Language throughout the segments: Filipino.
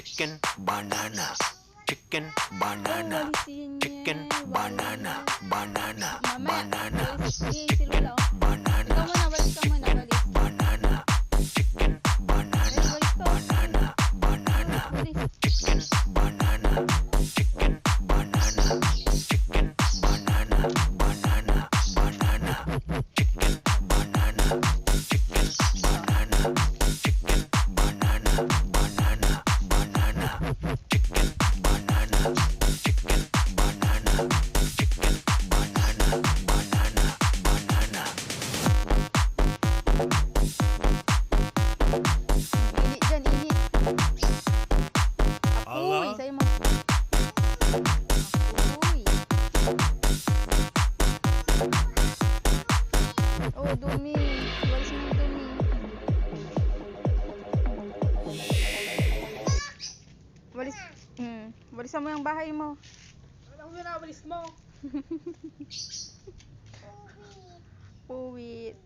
chicken banana, chicken banana, chicken banana, banana, banana, chicken banana, banana, chicken banana, banana, banana, chicken banana, chicken banana, chicken banana, banana, banana, chicken banana, chicken banana, chicken banana, banana, banana, chicken banana, chicken banana, chicken banana, banana, banana. Init dyan, init. Apoy, Ala. sa'yo mo. Apoy. Oh, dumi. Walis mo yung dumi. Walis, walisan mo yung bahay mo. Ano mo na, walis mo? Puwit.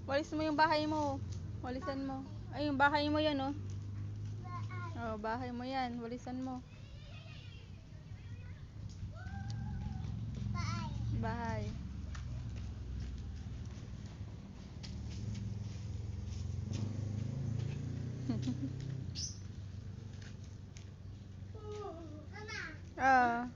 Walis mo yung bahay mo. Walisan mo. Ay, yung bahay mo yan, oh. Oh, bahay mo yan. Walisan mo. Bahay. Ah.